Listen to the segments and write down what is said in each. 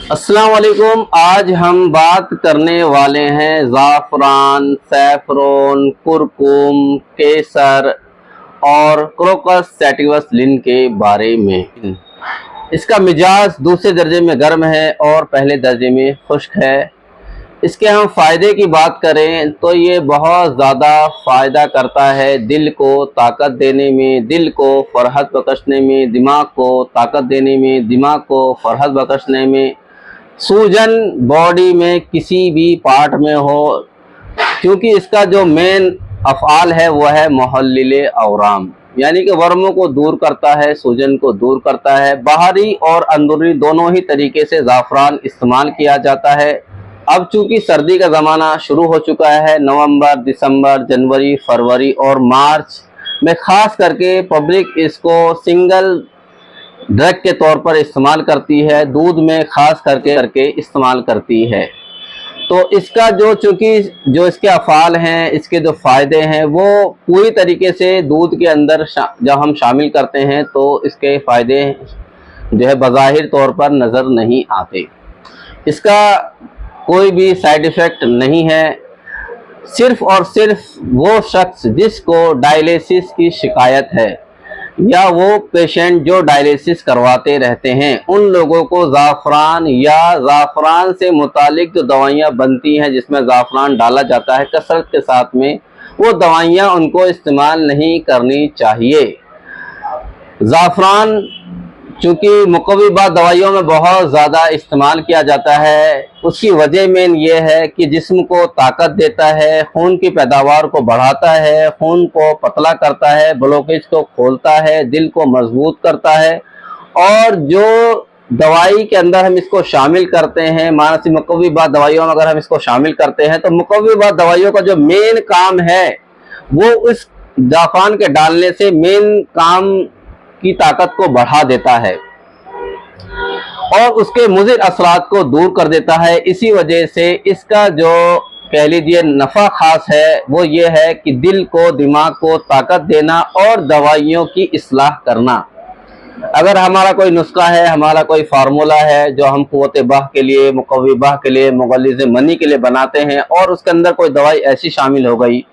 अस्सलाम वालेकुम। आज हम बात करने वाले हैं ज़ाफ़रान, सैफ़रॉन, कुरकुम, केसर और क्रोकस सैटिवस लिन के बारे में। इसका मिजाज दूसरे दर्जे में गर्म है और पहले दर्जे में खुश्क है। इसके हम फ़ायदे की बात करें तो ये बहुत ज़्यादा फ़ायदा करता है दिल को ताकत देने में, दिल को फ़रहत बख्शने में, दिमाग को ताकत देने में, दिमाग को फ़रहत बख्शने में, सूजन बॉडी में किसी भी पार्ट में हो, क्योंकि इसका जो मेन अफ़आल है वह है मुहल्लिल औराम, यानी कि वर्मों को दूर करता है, सूजन को दूर करता है। बाहरी और अंदरूनी दोनों ही तरीके से ज़ाफ़रान इस्तेमाल किया जाता है। अब चूँकि सर्दी का ज़माना शुरू हो चुका है, नवंबर, दिसंबर, जनवरी, फरवरी और मार्च में ख़ास करके पब्लिक इसको सिंगल ड्रग के तौर पर इस्तेमाल करती है, दूध में ख़ास करके इस्तेमाल करती है। तो इसका चूँकि जो इसके अफ़ाल हैं, इसके जो फ़ायदे हैं वो पूरी तरीके से दूध के अंदर जब हम शामिल करते हैं तो इसके फ़ायदे जो है बज़ाहिर तौर पर नज़र नहीं आते। इसका कोई भी साइड इफ़ेक्ट नहीं है। सिर्फ़ और सिर्फ वो शख्स जिसको डायलिसिस की शिकायत है या वो पेशेंट जो डायलिसिस करवाते रहते हैं, उन लोगों को ज़ाफ़रान या ज़ाफ़रान से मुतालिक जो दवाइयाँ बनती हैं जिसमें ज़ाफ़रान डाला जाता है कसरत के साथ में, वो दवाइयाँ उनको इस्तेमाल नहीं करनी चाहिए। ज़ाफ़रान चूँकि मुक़व्विबात दवाइयों में बहुत ज़्यादा इस्तेमाल किया जाता है, उसकी वजह मेन ये है कि जिस्म को ताकत देता है, खून की पैदावार को बढ़ाता है, खून को पतला करता है, ब्लॉकेज को खोलता है, दिल को मजबूत करता है। और जो दवाई के अंदर हम इसको शामिल करते हैं, मानसी मुक़व्विबात दवाइयों में अगर हम इसको शामिल करते हैं तो मुक़व्विबात दवाइयों का जो मेन काम है वो उस ज़ाफ़रान के डालने से मेन काम की ताकत को बढ़ा देता है और उसके मुज़िर असरात को दूर कर देता है। इसी वजह से इसका जो कह लीजिए नफ़ा ख़ास है वो ये है कि दिल को, दिमाग को ताकत देना और दवाइयों की इस्लाह करना। अगर हमारा कोई नुस्खा है, हमारा कोई फार्मूला है जो हम क़ुव्वत बाह के लिए, मुक़व्वी बाह के लिए, मुग़ल्लिज़ मनी के लिए बनाते हैं और उसके अंदर कोई दवाई ऐसी शामिल हो गई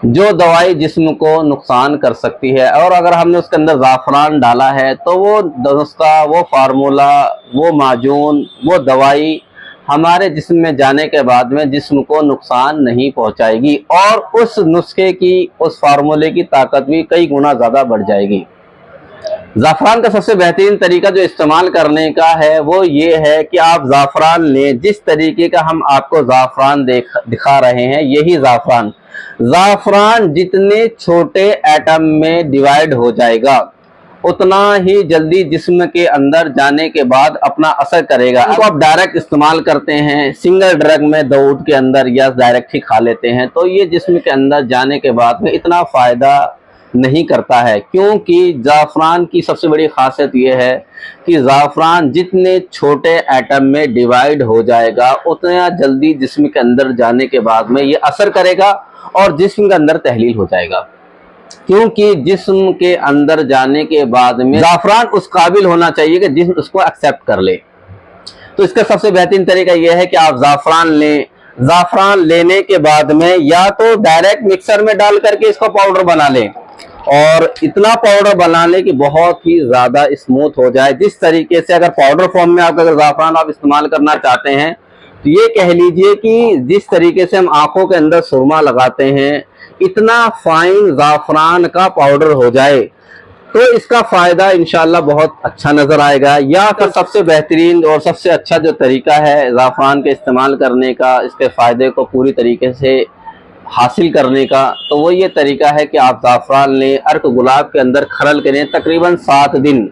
जो दवाई जिस्म को नुकसान कर सकती है, और अगर हमने उसके अंदर ज़ाफ़रान डाला है तो वो नुस्खा, वो फार्मूला, वो माजून, वो दवाई हमारे जिस्म में जाने के बाद में जिस्म को नुकसान नहीं पहुंचाएगी और उस नुस्खे की, उस फार्मूले की ताकत भी कई गुना ज़्यादा बढ़ जाएगी। ज़ाफ़रान का सबसे बेहतरीन तरीका जो इस्तेमाल करने का है वो ये है कि आप ज़ाफ़रान लें, जिस तरीके का हम आपको ज़ाफ़रान दिखा रहे हैं, यही ज़ाफ़रान जितने छोटे एटम में डिवाइड हो जाएगा उतना ही जल्दी जिस्म के अंदर जाने के बाद अपना असर करेगा। इसको आप डायरेक्ट इस्तेमाल करते हैं सिंगल ड्रग में दूध के अंदर या डायरेक्ट ही खा लेते हैं तो ये जिस्म के अंदर जाने के बाद में इतना फ़ायदा नहीं करता है, क्योंकि ज़ाफ़रान की सबसे बड़ी खासियत यह है कि ज़ाफ़रान जितने छोटे एटम में डिवाइड हो जाएगा उतना जल्दी जिस्म के अंदर जाने के बाद में ये असर करेगा और जिस्म के अंदर तहलील हो जाएगा। क्योंकि जिस्म के अंदर जाने के बाद में ज़ाफ़रान उस काबिल होना चाहिए कि जिस्म उसको एक्सेप्ट कर ले। तो इसका सबसे बेहतरीन तरीका यह है कि आप ज़ाफ़रान लें। ज़ाफ़रान लेने के बाद में या तो डायरेक्ट मिक्सर में डाल करके इसको पाउडर बना लें और इतना पाउडर बना लें कि बहुत ही ज़्यादा स्मूथ हो जाए। जिस तरीके से अगर पाउडर फॉर्म में अगर ज़ाफ़रान आप इस्तेमाल करना चाहते हैं तो ये कह लीजिए कि जिस तरीके से हम आँखों के अंदर सुरमा लगाते हैं इतना फाइन ज़ाफ़रान का पाउडर हो जाए तो इसका फ़ायदा इंशाल्लाह बहुत अच्छा नज़र आएगा। या का सबसे बेहतरीन और सबसे अच्छा जो तरीका है ज़ाफ़रान के इस्तेमाल करने का, इसके फ़ायदे को पूरी तरीके से हासिल करने का, तो वो ये तरीका है कि आप ज़ाफ़रान लें, अर्क गुलाब के अंदर खरल करें तकरीबन 7 दिन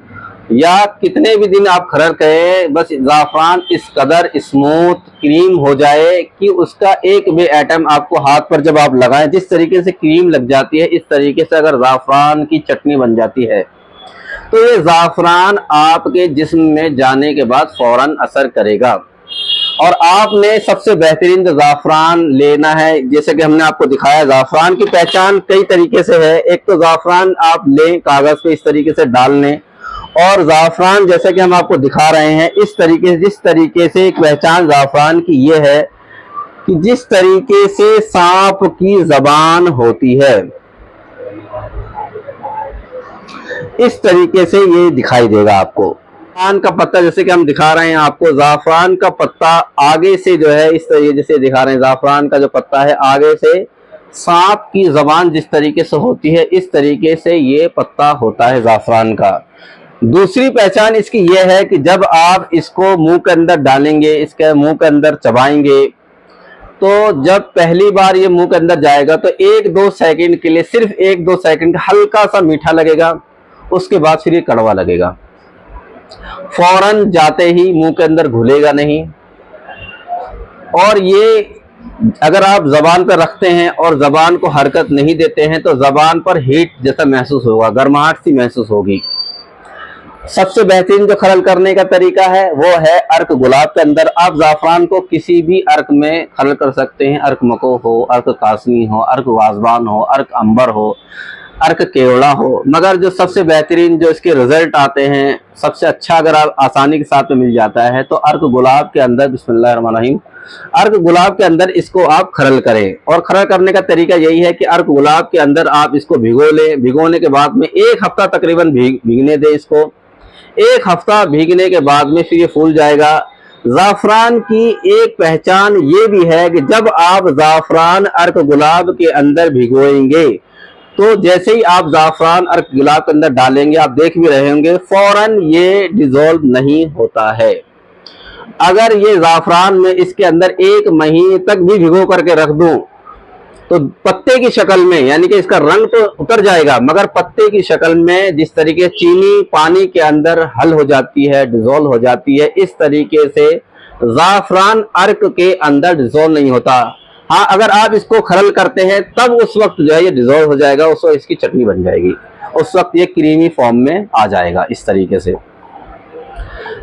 या कितने भी दिन आप खरल करें, बस ज़ाफ़रान इस कदर स्मूथ क्रीम हो जाए कि उसका एक भी एटम आपको हाथ पर जब आप लगाएं जिस तरीके से क्रीम लग जाती है, इस तरीके से अगर ज़ाफ़रान की चटनी बन जाती है तो ये ज़ाफ़रान आपके जिस्म में जाने के बाद फ़ौरन असर करेगा। और आपने सबसे बेहतरीन जो ज़ाफ़रान लेना है, जैसे कि हमने आपको दिखाया, ज़ाफ़रान की पहचान कई तरीके से है। एक तो ज़ाफ़रान आप लें, कागज़ पे इस तरीके से डाल लें और ज़ाफ़रान जैसे कि हम आपको दिखा रहे हैं, इस तरीके से, जिस तरीके से एक पहचान ज़ाफ़रान की ये है कि जिस तरीके से सांप की ज़बान होती है, इस तरीके से ये दिखाई देगा आपको। ज़ाफ़रान का पत्ता जैसे कि हम दिखा रहे हैं आपको, ज़ाफ़रान का पत्ता आगे से जो है इस तरीके से दिखा रहे हैं, ज़ाफ़रान का जो पत्ता है आगे से सांप की ज़बान जिस तरीके से होती है, इस तरीके से ये पत्ता होता है ज़ाफ़रान का। दूसरी पहचान इसकी यह है कि जब आप इसको मुंह के अंदर डालेंगे, इसके मुंह के अंदर चबाएंगे, तो जब पहली बार ये मुंह के अंदर जाएगा तो 1-2 सेकंड के लिए, सिर्फ 1-2 सेकंड हल्का सा मीठा लगेगा, उसके बाद फिर ये कड़वा लगेगा। फौरन जाते ही मुंह के अंदर घुलेगा नहीं। और ये अगर आप जबान पर रखते हैं और जबान को हरकत नहीं देते हैं तो जबान पर हीट जैसा महसूस होगा, गर्माहट सी महसूस होगी। सबसे बेहतरीन जो खरल करने का तरीका है वो है अर्क गुलाब के अंदर। आप ज़ाफ़रान को किसी भी अर्क में खरल कर सकते हैं, अर्क मको हो, अर्क कासमी हो, अर्क वाज़बान हो, अर्क अंबर हो, अर्क केवड़ा हो। मगर जो सबसे बेहतरीन जो इसके रिजल्ट आते हैं, सबसे अच्छा अगर आप आसानी के साथ में मिल जाता है तो अर्क गुलाब के अंदर, बिस्मिल्लाहिर्रहमानिर्रहीम, अर्क गुलाब के अंदर इसको आप खरल करें। और खरल करने का तरीका यही है कि अर्क गुलाब के अंदर आप इसको भिगो लें। भिगोने के बाद में 1 हफ्ता तकरीबन भीगने दें इसको। 1 हफ्ता भीगने के बाद में फिर ये फूल जाएगा। ज़ाफ़रान की एक पहचान ये भी है कि जब आप ज़ाफ़रान अर्क गुलाब के अंदर भिगोएंगे तो जैसे ही आप ज़ाफ़रान अर्क गुलाब के अंदर डालेंगे, आप देख भी रहे होंगे, फौरन ये डिज़ोल्व नहीं होता है। अगर ये ज़ाफ़रान में इसके अंदर 1 महीने तक भी भिगो करके रख दूं तो पत्ते की शक्ल में, यानी कि इसका रंग तो उतर जाएगा मगर पत्ते की शक्ल में जिस तरीके चीनी पानी के अंदर हल हो जाती है, डिज़ोल्व हो जाती है, इस तरीके से ज़ाफ़रान अर्क के अंदर डिज़ोल्व नहीं होता। हाँ, अगर आप इसको खरल करते हैं तब उस वक्त जो है ये डिज़ोल्व हो जाएगा, उस वक्त इसकी चटनी बन जाएगी, उस वक्त ये क्रीमी फॉर्म में आ जाएगा। इस तरीके से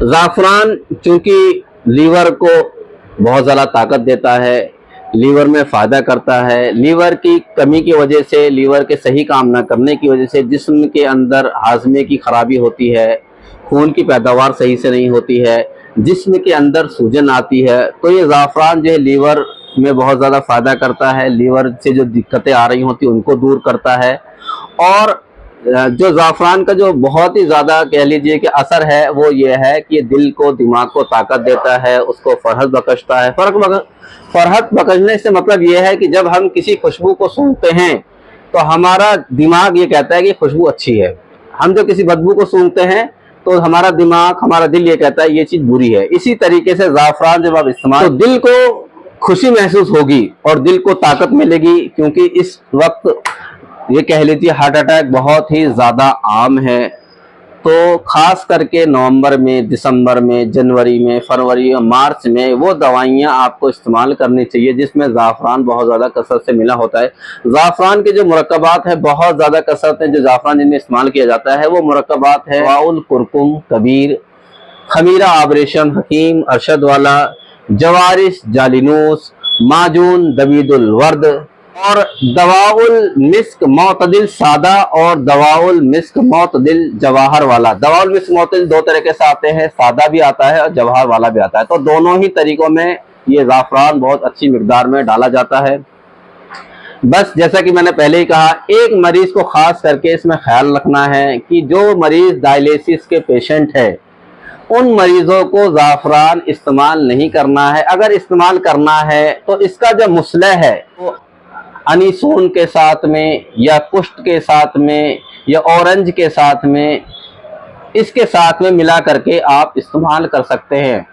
ज़ाफ़रान चूंकि लीवर को बहुत ज़्यादा ताकत देता है, लीवर में फ़ायदा करता है। लीवर की कमी की वजह से, लीवर के सही काम ना करने की वजह से जिस्म के अंदर हाजमे की खराबी होती है, खून की पैदावार सही से नहीं होती है, जिस्म के अंदर सूजन आती है, तो ये ज़ाफ़रान जो है लीवर में बहुत ज़्यादा फ़ायदा करता है। लीवर से जो दिक्कतें आ रही होती हैं उनको दूर करता है। और जो ज़ाफ़रान का जो बहुत ही ज़्यादा कह लीजिए कि असर है वो ये है कि ये दिल को, दिमाग को ताकत देता है, उसको फ़रहत बख्शता है। फ़रहत बख्शने से मतलब ये है कि जब हम किसी खुशबू को सूंघते हैं तो हमारा दिमाग ये कहता है कि खुशबू अच्छी है। हम जो किसी बदबू को सूंघते हैं तो हमारा दिमाग, हमारा दिल ये कहता है ये चीज़ बुरी है। इसी तरीके से ज़ाफ़रान जब आप इस्तेमाल, तो दिल को खुशी महसूस होगी और दिल को ताकत मिलेगी, क्योंकि इस वक्त ये कह लीजिए हार्ट अटैक बहुत ही ज़्यादा आम है। तो ख़ास करके नवंबर में, दिसंबर में, जनवरी में, फरवरी और मार्च में वो दवाइयाँ आपको इस्तेमाल करनी चाहिए जिसमें ज़ाफ़रान बहुत ज़्यादा कसरत से मिला होता है। ज़ाफ़रान के जो मुरक्कबात है बहुत ज़्यादा कसरत है, जो ज़ाफ़रान जिनमें इस्तेमाल किया जाता है वो मुरक्कबात है वाउल कुरकुम कबीर, खमीरा आबरेशम हकीम अरशद वाला, जवारिश जालिनूस, माजून दबीदुल वर्द और दवाउल मिस्क मोतदिल सादा और दवाउल मिस्क मोतदिल जवाहर वाला। दवाउल मिस्क मोतदिल 2 तरीके से आते हैं, सादा भी आता है और जवाहर वाला भी आता है। तो दोनों ही तरीकों में ये ज़ाफ़रान बहुत अच्छी मिकदार में डाला जाता है। बस जैसा कि मैंने पहले ही कहा, एक मरीज को खास करके इसमें ख्याल रखना है कि जो मरीज डायलिसिस के पेशेंट है उन मरीजों को ज़ाफ़रान इस्तेमाल नहीं करना है। अगर इस्तेमाल करना है तो इसका जो मुसलह है वो अनीसोन के साथ में या कुष्ठ के साथ में या ऑरेंज के साथ में, इसके साथ में मिला करके आप इस्तेमाल कर सकते हैं।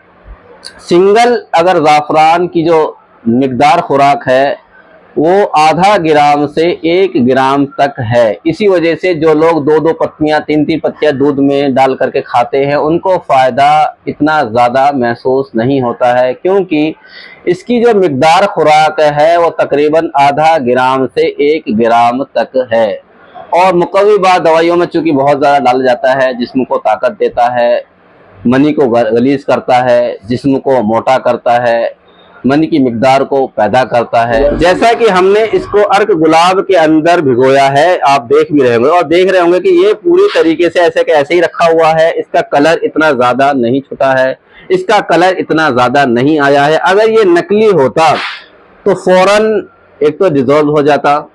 सिंगल अगर ज़ाफ़रान की जो मिकदार खुराक है वो आधा ग्राम से 1 ग्राम तक है। इसी वजह से जो लोग 2-2 पत्तियाँ, 3-3 पत्तियाँ दूध में डाल करके खाते हैं उनको फ़ायदा इतना ज़्यादा महसूस नहीं होता है, क्योंकि इसकी जो मिकदार खुराक है वो तकरीबन आधा ग्राम से 1 ग्राम तक है। और मुकव्विबात दवाइयों में चूँकि बहुत ज़्यादा डाला जाता है, जिस्म को ताकत देता है, मनी को गलीज करता है, जिस्म को मोटा करता है, मन की मिकदार को पैदा करता है। जैसा कि हमने इसको अर्क गुलाब के अंदर भिगोया है, आप देख भी रहे होंगे और देख रहे होंगे कि ये पूरी तरीके से ऐसे के ऐसे ही रखा हुआ है। इसका कलर इतना ज्यादा नहीं छुटा है, इसका कलर इतना ज्यादा नहीं आया है। अगर ये नकली होता तो फौरन एक तो डिजोल्व हो जाता,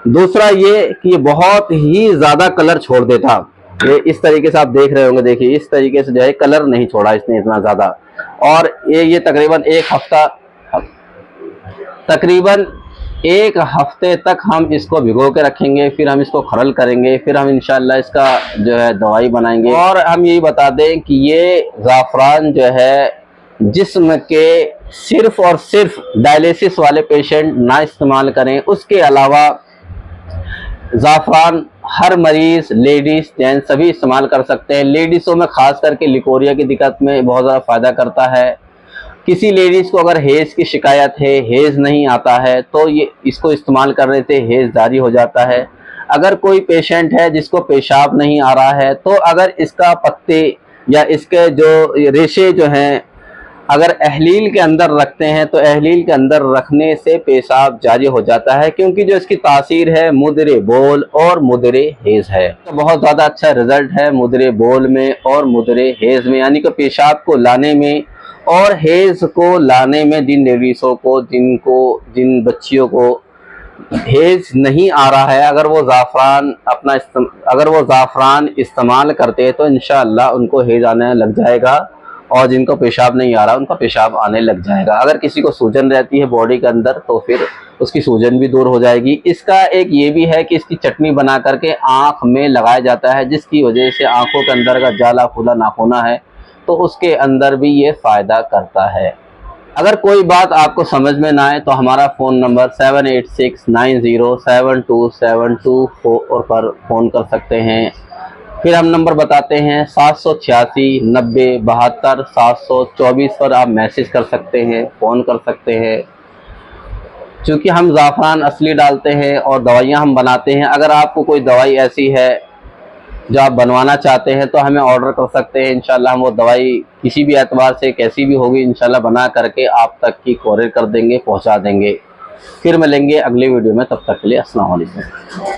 दूसरा ये कि ये बहुत ही ज्यादा कलर छोड़ देता। ये इस तरीके से आप देख रहे होंगे, देखिए इस तरीके से जो है कलर नहीं छोड़ा इसने इतना ज्यादा। और ये तकरीबन एक हफ्ते तक हम इसको भिगो के रखेंगे, फिर हम इसको खरल करेंगे, फिर हम इंशाल्लाह इसका जो है दवाई बनाएंगे। और हम यही बता दें कि ये ज़ाफ़रान जो है जिस्म के सिर्फ और सिर्फ डायलिसिस वाले पेशेंट ना इस्तेमाल करें। उसके अलावा ज़ाफ़रान हर मरीज़, लेडीज़ जेंट्स सभी इस्तेमाल कर सकते हैं। लेडीज़ों में ख़ास करके लिकोरिया की दिक्कत में बहुत ज़्यादा फ़ायदा करता है। किसी लेडीज़ को अगर हेज़ की शिकायत है, हेज़ नहीं आता है, तो ये इसको इस्तेमाल करने से हेज़ जारी हो जाता है। अगर कोई पेशेंट है जिसको पेशाब नहीं आ रहा है, तो अगर इसका पत्ते या इसके जो रेशे जो हैं अगर अहलील के अंदर रखते हैं तो अहलील के अंदर रखने से पेशाब जारी हो जाता है, क्योंकि जो इसकी तासीर है मुदरे बोल और मुदरे हेज़ है। तो बहुत ज़्यादा अच्छा रिजल्ट है मुदरे बोल में और मुदरे हेज़ में, यानी कि पेशाब को लाने में और हेज़ को लाने में। जिन लेडीज़ों को जिन बच्चियों को हेज़ नहीं आ रहा है, अगर वो ज़ाफ़रान इस्तेमाल करते हैं तो इंशाअल्लाह उनको हेज़ आने लग जाएगा, और जिनको पेशाब नहीं आ रहा उनका पेशाब आने लग जाएगा। अगर किसी को सूजन रहती है बॉडी के अंदर तो फिर उसकी सूजन भी दूर हो जाएगी। इसका एक ये भी है कि इसकी चटनी बना करके आँख में लगाया जाता है, जिसकी वजह से आँखों के अंदर का जाला फूला नाखूना है तो उसके अंदर भी ये फ़ायदा करता है। अगर कोई बात आपको समझ में ना आए तो हमारा फ़ोन नंबर 7869072724 पर फ़ोन कर सकते हैं। फिर हम नंबर बताते हैं 786 90 72 724 पर आप मैसेज कर सकते हैं, फ़ोन कर सकते हैं। क्योंकि हम ज़ाफ़रान असली डालते हैं और दवाइयाँ हम बनाते हैं। अगर आपको कोई दवाई ऐसी है जो आप बनवाना चाहते हैं तो हमें ऑर्डर कर सकते हैं। इंशाल्लाह हम वो दवाई किसी भी एतबार से कैसी भी होगी इंशाल्लाह बना करके आप तक की कोरियर कर देंगे, पहुंचा देंगे। फिर मिलेंगे अगली वीडियो में, तब तक के लिए अस्सलाम वालेकुम।